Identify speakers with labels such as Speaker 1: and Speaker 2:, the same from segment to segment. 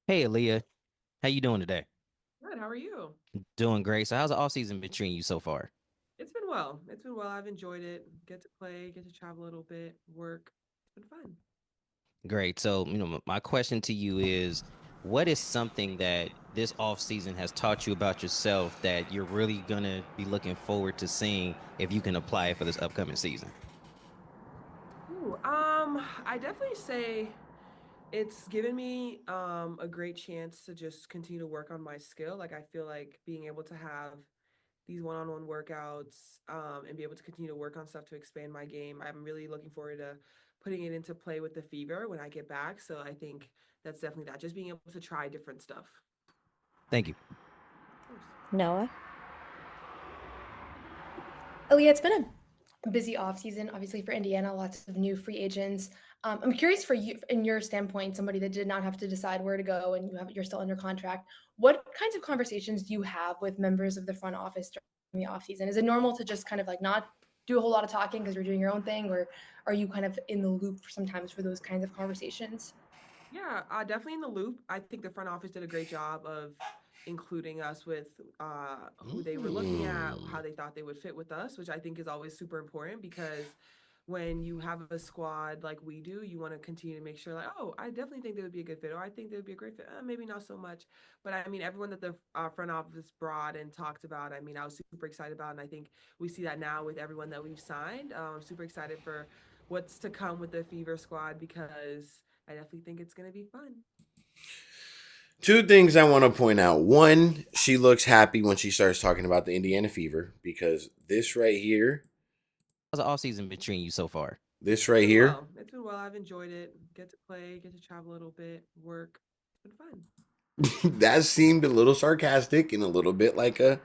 Speaker 1: Hey, Aliyah, how you doing today?
Speaker 2: Good. How are you?
Speaker 1: Doing great. So how's the off season been treating you so far?
Speaker 2: It's been well. It's been well. I've enjoyed it. Get to play, get to travel a little bit, work. It's been fun.
Speaker 1: Great. So, my question to you is, what is something that this off season has taught you about yourself that you're really gonna be looking forward to seeing if you can apply it for this upcoming season?
Speaker 2: I definitely say it's given me a great chance to just continue to work on my skill. Like I feel like being able to have these one-on-one workouts and be able to continue to work on stuff to expand my game. I'm really looking forward to putting it into play with the fever when I get back. So I think that's definitely that. Just being able to try different stuff.
Speaker 1: Thank you.
Speaker 2: Of course.
Speaker 3: Noah. Aliyah, it's been a busy off season, obviously for Indiana, lots of new free agents. I'm curious for you, in your standpoint, somebody that did not have to decide where to go, and you're still under contract. What kinds of conversations do you have with members of the front office during the off season? Is it normal to just kind of like not do a whole lot of talking because you're doing your own thing, or are you kind of in the loop sometimes for those kinds of conversations?
Speaker 2: Yeah, definitely in the loop. I think the front office did a great job of including us with who they were looking at,
Speaker 1: Mm.
Speaker 2: how they thought they would fit with us, which I think is always super important because when you have a squad like we do, you want to continue to make sure, like, oh, I definitely think they would be a good fit, or I think they would be a great fit. Maybe not so much, but I mean, everyone that the front office brought and talked about, I mean, I was super excited about, and I think we see that now with everyone that we've signed. I'm super excited for what's to come with the Fever squad because I definitely think it's going to be fun.
Speaker 4: Two things I want to point out. One, she looks happy when she starts talking about the Indiana Fever because this right here,
Speaker 1: How's the off season been treating you so far?
Speaker 4: this
Speaker 2: It's
Speaker 4: right
Speaker 2: been
Speaker 4: here,
Speaker 2: well. It's been well. I've enjoyed it. Get to play, get to travel a little bit, work. It's been fun.
Speaker 4: that seemed a little sarcastic and a little bit like a,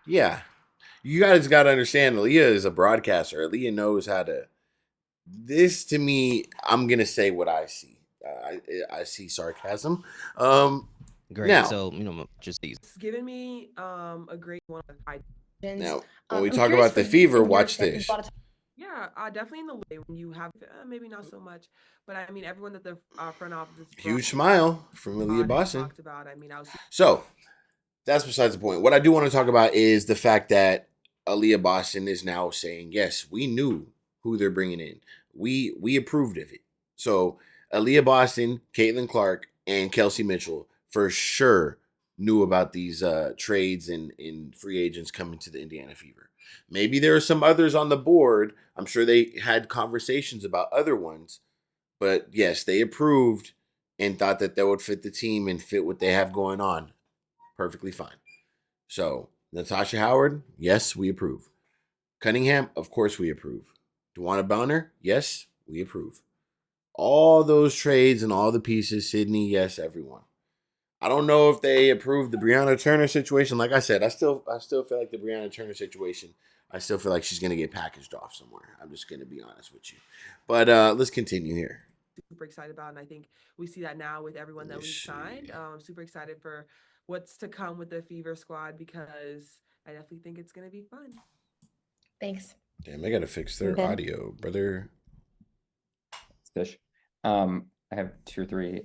Speaker 4: yeah. You guys got to understand, Aliyah is a broadcaster. Aliyah knows how to. This to me, I'm gonna say what I see. I see sarcasm. Um,
Speaker 1: Great.
Speaker 4: now,
Speaker 1: So, just these.
Speaker 2: It's given me a great one.
Speaker 4: now when we
Speaker 3: I'm
Speaker 4: talk
Speaker 3: curious
Speaker 4: about
Speaker 3: for
Speaker 4: the
Speaker 3: you
Speaker 4: fever,
Speaker 3: in your
Speaker 4: watch
Speaker 3: standpoint. A
Speaker 4: this.
Speaker 3: lot of
Speaker 2: Yeah, definitely in the way when you have maybe not so much, but I mean everyone that the front office brought
Speaker 4: Huge smile from Aliyah
Speaker 2: and
Speaker 4: Boston.
Speaker 2: talked about. I mean, I was
Speaker 4: So that's besides the point. What I do want to talk about is the fact that Aaliyah Boston is now saying, yes, we knew who they're bringing in. We approved of it. So Aaliyah Boston, Caitlin Clark, and Kelsey Mitchell for sure knew about these trades and free agents coming to the Indiana Fever. Maybe there are some others on the board. I'm sure they had conversations about other ones, but yes, they approved and thought that that would fit the team and fit what they have going on perfectly fine. So, Natasha Howard, yes, we approve. Cunningham, of course, we approve. Dewana Bonner, yes, we approve. All those trades and all the pieces, Sydney, yes, everyone. I don't know if they approved the Brianna Turner situation. Like I said, I still feel like the Brianna Turner situation. I still feel like she's gonna get packaged off somewhere. I'm just gonna be honest with you. But let's continue here.
Speaker 2: super excited about, and I think we see that now with everyone
Speaker 4: Let me
Speaker 2: that we've signed.
Speaker 4: see.
Speaker 2: Super excited for what's to come with the Fever squad because I definitely think it's going to be fun.
Speaker 3: thanks.
Speaker 4: Damn, I gotta fix their
Speaker 3: Ben.
Speaker 4: audio, brother.
Speaker 5: Fish. I have two or three.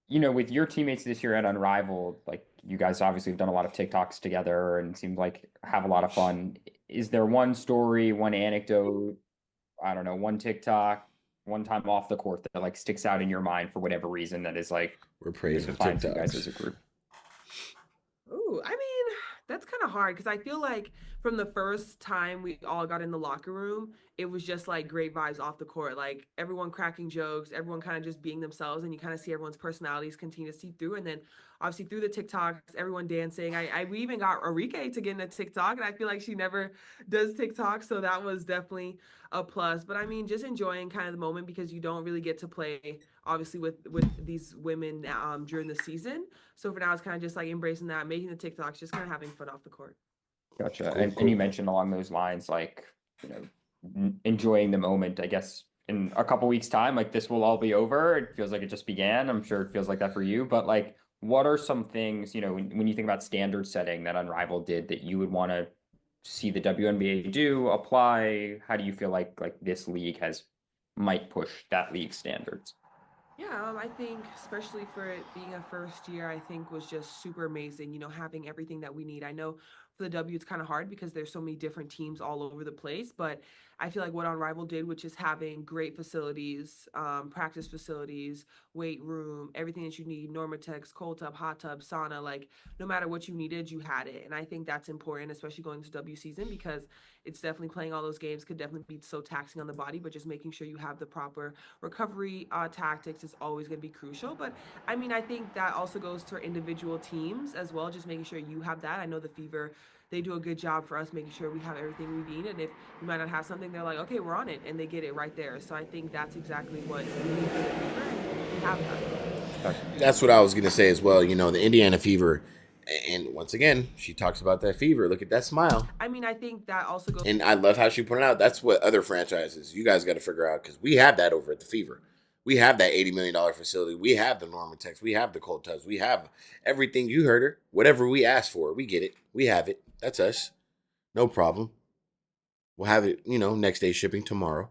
Speaker 5: With your teammates this year at Unrivaled, like you guys obviously have done a lot of TikToks together and seem like have a lot of fun. Is there one story, one anecdote, I don't know, one TikTok, one time off the court that like sticks out in your mind for whatever reason that is like,
Speaker 4: We're
Speaker 5: that
Speaker 4: praising
Speaker 5: defines you guys as
Speaker 4: TikToks.
Speaker 5: a group?
Speaker 2: Ooh, I mean, that's kind of hard because I feel like from the first time we all got in the locker room, it was just like great vibes off the court. Like everyone cracking jokes, everyone kind of just being themselves, and you kind of see everyone's personalities continue to seep through. And then obviously through the TikToks, everyone dancing. We even got Arike to get in a TikTok, and I feel like she never does TikTok, so that was definitely a plus. But I mean, just enjoying kind of the moment because you don't really get to play obviously with these women during the season. So for now, it's kind of just like embracing that, making the TikToks, just kind of having fun off the court.
Speaker 5: Gotcha.
Speaker 4: Cool,
Speaker 5: And you
Speaker 4: cool.
Speaker 5: mentioned along those lines, like, enjoying the moment. I guess in a couple weeks' time, like this will all be over. It feels like it just began. I'm sure it feels like that for you. But like, what are some things, when you think about standard setting that Unrivaled did that you would want to see the WNBA do, apply? How do you feel like this league has might push that league standards?
Speaker 2: Yeah, I think especially for it being a first year, I think was just super amazing. Having everything that we need. I know for the W, it's kind of hard because there's so many different teams all over the place. But I feel like what Unrivaled did, which is having great facilities, practice facilities, weight room, everything that you need, Normatex, cold tub, hot tub, sauna, like no matter what you needed, you had it. And I think that's important, especially going into W season, because it's definitely playing all those games could definitely be so taxing on the body, but just making sure you have the proper recovery tactics is always going to be crucial. But I mean, I think that also goes to individual teams as well, just making sure you have that. I know the Fever, they do a good job for us making sure we have everything we need. And if you might not have something, they're like, okay, we're on it. And they get it right there. So I think that's exactly what we need for the Fever. And we have that.
Speaker 4: That's what I was gonna say as well. The Indiana Fever, and once again, she talks about that fever. Look at that smile.
Speaker 2: I mean, I think that also goes.
Speaker 4: And I love how she pointed out that's what other franchises you guys got to figure out, because we have that over at the Fever. We have that $80 million facility. We have the Normatex. We have the cold tubs. We have everything. You heard her. Whatever we asked for, we get it. We have it. That's us. No problem. We'll have it, next day shipping tomorrow.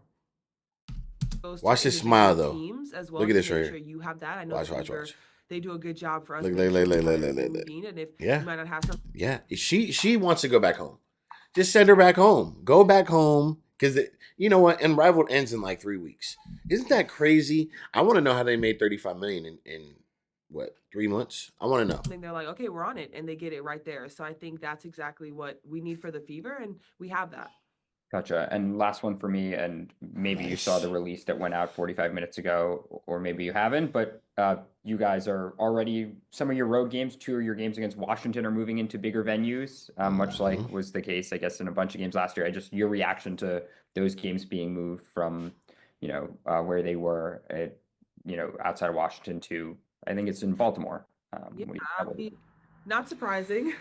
Speaker 4: Watch this smile though.
Speaker 2: Teams as well.
Speaker 4: Look at this right
Speaker 2: here. Sure you have that. I know
Speaker 4: watch.
Speaker 2: They do a good job for us.
Speaker 4: Look.
Speaker 2: And if
Speaker 4: Yeah.
Speaker 2: you might not have something.
Speaker 4: Yeah. She wants to go back home. Just send her back home. Go back home. Because you know what? Unrivaled ends in like 3 weeks. Isn't that crazy? I want to know how they made $35 million in what, 3 months? I want to know.
Speaker 2: They're like, okay, we're on it, and they get it right there. So I think that's exactly what we need for the Fever, and we have that.
Speaker 5: Gotcha. And last one for me, and maybe you saw the release that went out 45 minutes ago, or maybe you haven't, but you guys are already, some of your road games, 2 of your games against Washington are moving into bigger venues, much like was the case, I guess, in a bunch of games last year. Just your reaction to those games being moved from, where they were at, outside of Washington to, I think it's in Baltimore.
Speaker 2: Not surprising.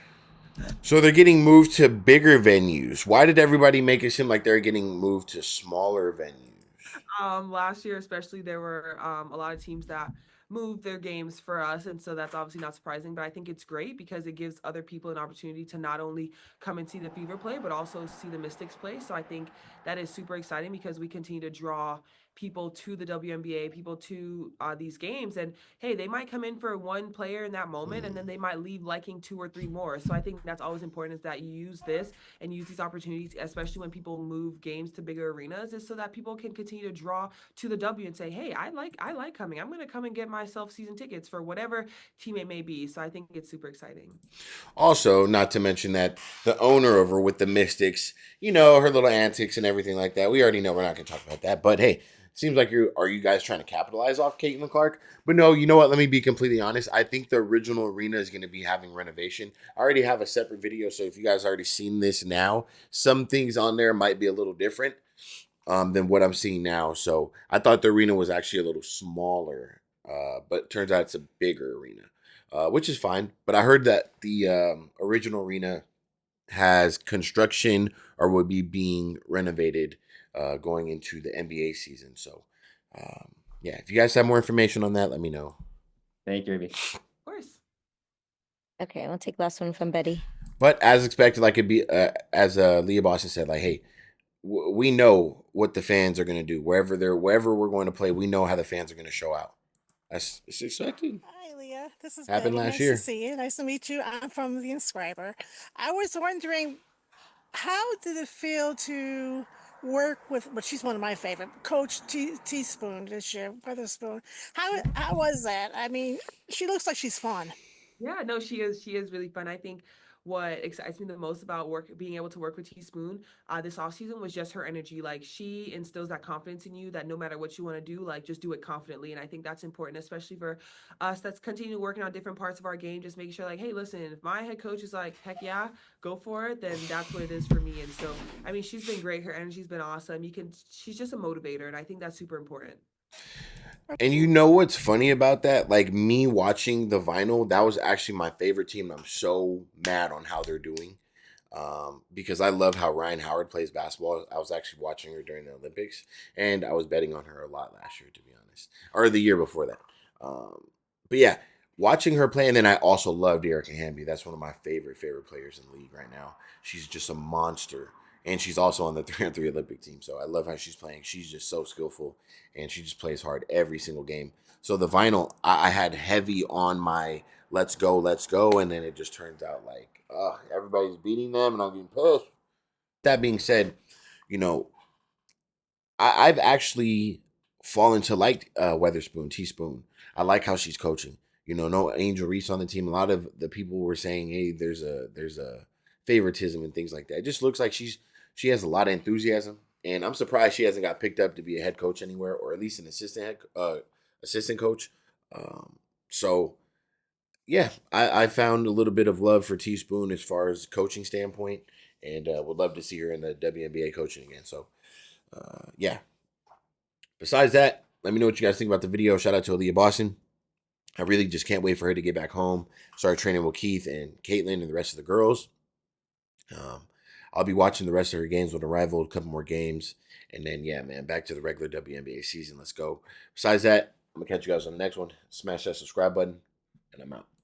Speaker 4: So they're getting moved to bigger venues. Why did everybody make it seem like they're getting moved to smaller venues?
Speaker 2: Last year, especially, there were a lot of teams that moved their games for us, and so that's obviously not surprising. But I think it's great because it gives other people an opportunity to not only come and see the Fever play, but also see the Mystics play. So I think that is super exciting because we continue to draw people to the WNBA, people to these games. And hey, they might come in for one player in that moment, and then they might leave liking 2 or 3 more. So I think that's always important, is that you use this and use these opportunities, especially when people move games to bigger arenas, is so that people can continue to draw to the W and say, hey, I like coming. I'm going to come and get myself season tickets for whatever team it may be. So I think it's super exciting.
Speaker 4: Also, not to mention that the owner over with the Mystics, her little antics and everything like that. We already know we're not going to talk about that. But hey, seems like you guys trying to capitalize off Caitlin Clark? But no, you know what? Let me be completely honest. I think the original arena is going to be having renovation. I already have a separate video, so if you guys already seen this now, some things on there might be a little different than what I'm seeing now. So I thought the arena was actually a little smaller, but it turns out it's a bigger arena, which is fine. But I heard that the original arena has construction or will be being renovated going into the NBA season. So, yeah, if you guys have more information on that, let me know.
Speaker 5: Thank you, Ruby.
Speaker 2: Of course.
Speaker 6: Okay, I'll take the last one from Betty.
Speaker 4: But as expected, like it'd be, as Leah Boston said, like, hey, we know what the fans are going to do. Wherever we're going to play, we know how the fans are going to show out. That's expected.
Speaker 7: Hi, Leah. This is
Speaker 4: Happened
Speaker 7: Betty.
Speaker 4: last
Speaker 7: Nice
Speaker 4: year.
Speaker 7: to see you. Nice to meet you. I'm from the Inscriber. I was wondering, how did it feel to work with? Well, she's one of my favorite, Coach Teaspoon this year, Witherspoon. How was that? I mean, she looks like she's fun.
Speaker 2: Yeah, no, she is. She is really fun. I think what excites me the most about being able to work with Teaspoon this off season was just her energy. Like, she instills that confidence in you that no matter what you want to do, like, just do it confidently. And I think that's important, especially for us that's continue working on different parts of our game. Just making sure, like, hey, listen, if my head coach is like, heck yeah, go for it, then that's what it is for me. And so, I mean, she's been great. Her energy's been awesome. She's just a motivator, and I think that's super important.
Speaker 4: And you know what's funny about that? Like, me watching the vinyl, that was actually my favorite team. I'm so mad on how they're doing, because I love how Ryan Howard plays basketball. I was actually watching her during the Olympics, and I was betting on her a lot last year, to be honest, or the year before that. But yeah, watching her play, and then I also loved Erica Hamby. That's one of my favorite players in the league right now. She's just a monster. And she's also on the 3-on-3 Olympic team. So I love how she's playing. She's just so skillful, and she just plays hard every single game. So the vinyl, I had heavy on my let's go, and then it just turns out like everybody's beating them, and I'm getting pissed. That being said, you know, I've actually fallen to like Weatherspoon, Teaspoon. I like how she's coaching. You know, no Angel Reese on the team. A lot of the people were saying, "Hey, there's a favoritism and things like that." It just looks like she has a lot of enthusiasm, and I'm surprised she hasn't got picked up to be a head coach anywhere, or at least an assistant coach. Um, so yeah, I found a little bit of love for Teaspoon as far as coaching standpoint, and would love to see her in the WNBA coaching again. So yeah. Besides that, let me know what you guys think about the video. Shout out to Aliyah Boston. I really just can't wait for her to get back home, start training with Keith and Caitlin and the rest of the girls. Um, I'll be watching the rest of her games with Unrivaled, a couple more games. And then, yeah, man, back to the regular WNBA season. Let's go. Besides that, I'm going to catch you guys on the next one. Smash that subscribe button, and I'm out.